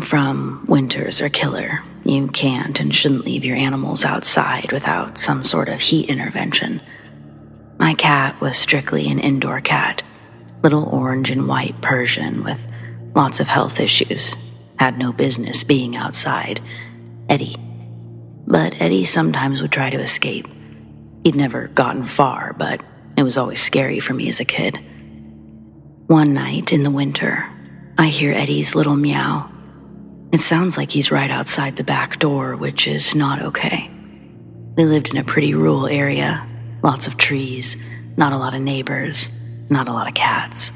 I'm from winters are killer. You can't and shouldn't leave your animals outside without some sort of heat intervention. My cat was strictly an indoor cat, little orange and white Persian with lots of health issues. Had no business being outside. Eddie. But Eddie sometimes would try to escape. He'd never gotten far, but it was always scary for me as a kid. One night in the winter, I hear Eddie's little meow. It sounds like he's right outside the back door, which is not okay. We lived in a pretty rural area, lots of trees, not a lot of neighbors, not a lot of cats.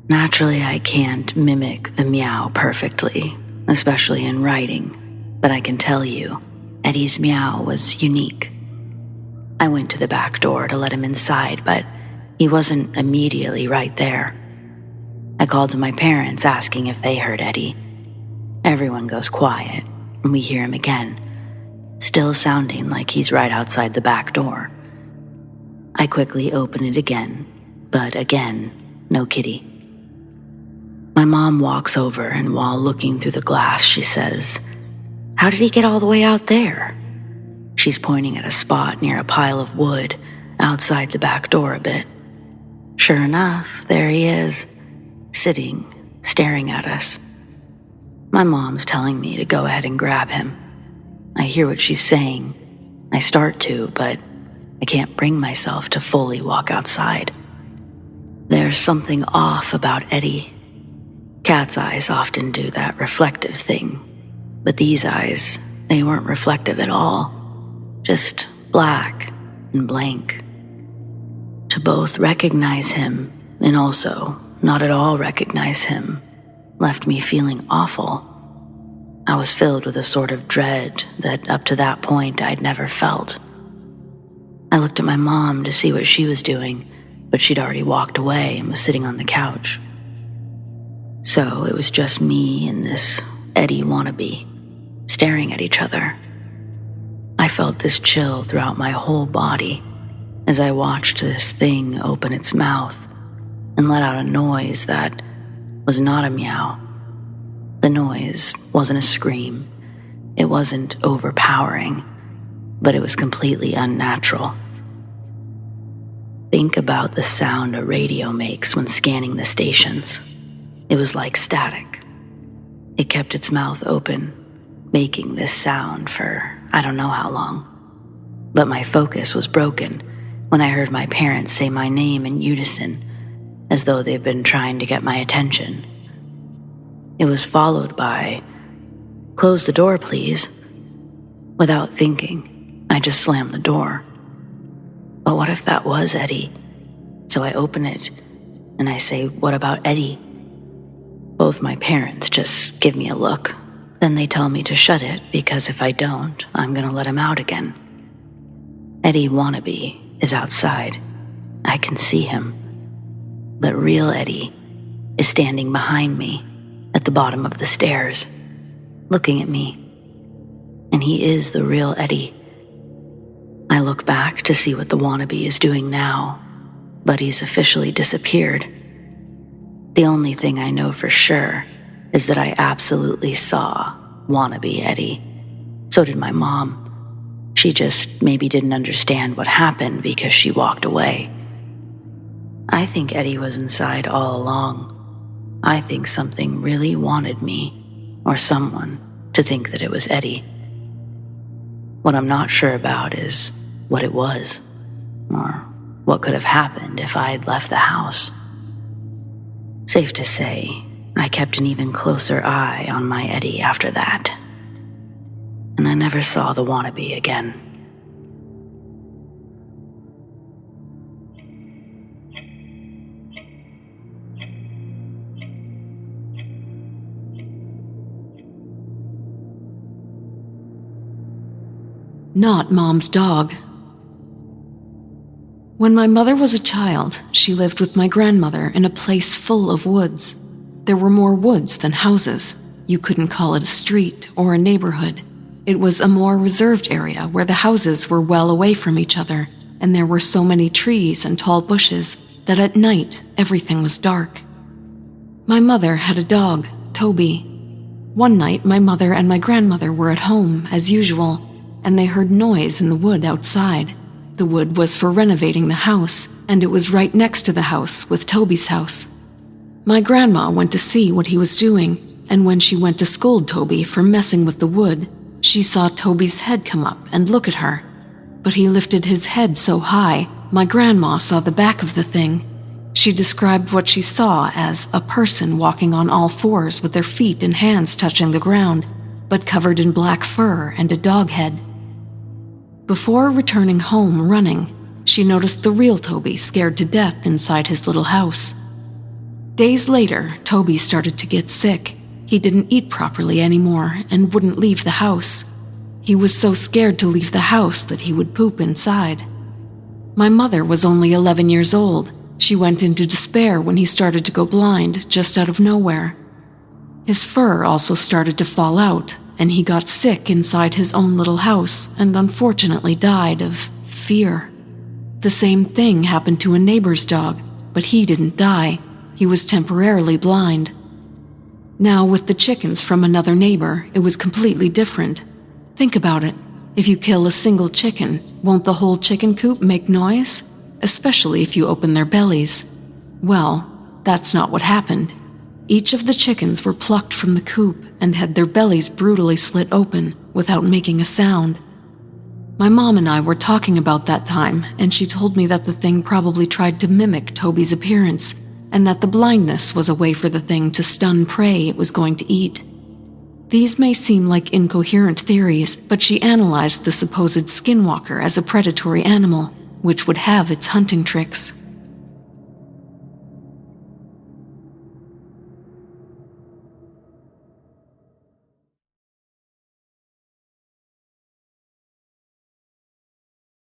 Naturally, I can't mimic the meow perfectly, especially in writing, but I can tell you, Eddie's meow was unique. I went to the back door to let him inside, but he wasn't immediately right there. I called to my parents asking if they heard Eddie. Everyone goes quiet, and we hear him again, still sounding like he's right outside the back door. I quickly open it again, but again, no kitty. My mom walks over, and while looking through the glass, she says, "How did he get all the way out there?" She's pointing at a spot near a pile of wood outside the back door a bit. Sure enough, there he is, sitting, staring at us. My mom's telling me to go ahead and grab him. I hear what she's saying. I start to, but I can't bring myself to fully walk outside. There's something off about Eddie. Cat's eyes often do that reflective thing, but these eyes, they weren't reflective at all. Just black and blank. To both recognize him and also not at all recognize him left me feeling awful. I was filled with a sort of dread that up to that point I'd never felt. I looked at my mom to see what she was doing, but she'd already walked away and was sitting on the couch. So it was just me and this Eddie wannabe, staring at each other. I felt this chill throughout my whole body as I watched this thing open its mouth and let out a noise that was not a meow. The noise wasn't a scream. It wasn't overpowering, but it was completely unnatural. Think about the sound a radio makes when scanning the stations. It was like static. It kept its mouth open, making this sound for I don't know how long. But my focus was broken when I heard my parents say my name in unison, as though they'd been trying to get my attention. It was followed by, "Close the door, please." Without thinking, I just slammed the door. But what if that was Eddie? So I open it, and I say, "What about Eddie?" Both my parents just give me a look. Then they tell me to shut it because if I don't, I'm gonna let him out again. Eddie wannabe is outside. I can see him. But real Eddie is standing behind me at the bottom of the stairs, looking at me. And he is the real Eddie. I look back to see what the wannabe is doing now, but he's officially disappeared. The only thing I know for sure is that I absolutely saw wannabe Eddie. So did my mom. She just maybe didn't understand what happened because she walked away. I think Eddie was inside all along. I think something really wanted me, or someone, to think that it was Eddie. What I'm not sure about is what it was, or what could have happened if I had left the house. Safe to say, I kept an even closer eye on my Eddie after that. And I never saw the wannabe again. Not Mom's dog. When my mother was a child, she lived with my grandmother in a place full of woods. There were more woods than houses. You couldn't call it a street or a neighborhood. It was a more reserved area where the houses were well away from each other, and there were so many trees and tall bushes that at night everything was dark. My mother had a dog, Toby. One night, my mother and my grandmother were at home, as usual, and they heard noise in the wood outside. The wood was for renovating the house, and it was right next to the house with Toby's house. My grandma went to see what he was doing, and when she went to scold Toby for messing with the wood, she saw Toby's head come up and look at her. But he lifted his head so high, my grandma saw the back of the thing. She described what she saw as a person walking on all fours with their feet and hands touching the ground, but covered in black fur and a dog head. Before returning home running, she noticed the real Toby scared to death inside his little house. Days later, Toby started to get sick. He didn't eat properly anymore and wouldn't leave the house. He was so scared to leave the house that he would poop inside. My mother was only 11 years old. She went into despair when he started to go blind just out of nowhere. His fur also started to fall out, and he got sick inside his own little house and unfortunately died of fear. The same thing happened to a neighbor's dog, but he didn't die. He was temporarily blind. Now, with the chickens from another neighbor, it was completely different. Think about it. If you kill a single chicken, won't the whole chicken coop make noise? Especially if you open their bellies. Well, that's not what happened. Each of the chickens were plucked from the coop and had their bellies brutally slit open without making a sound. My mom and I were talking about that time, and she told me that the thing probably tried to mimic Toby's appearance, and that the blindness was a way for the thing to stun prey it was going to eat. These may seem like incoherent theories, but she analyzed the supposed skinwalker as a predatory animal, which would have its hunting tricks.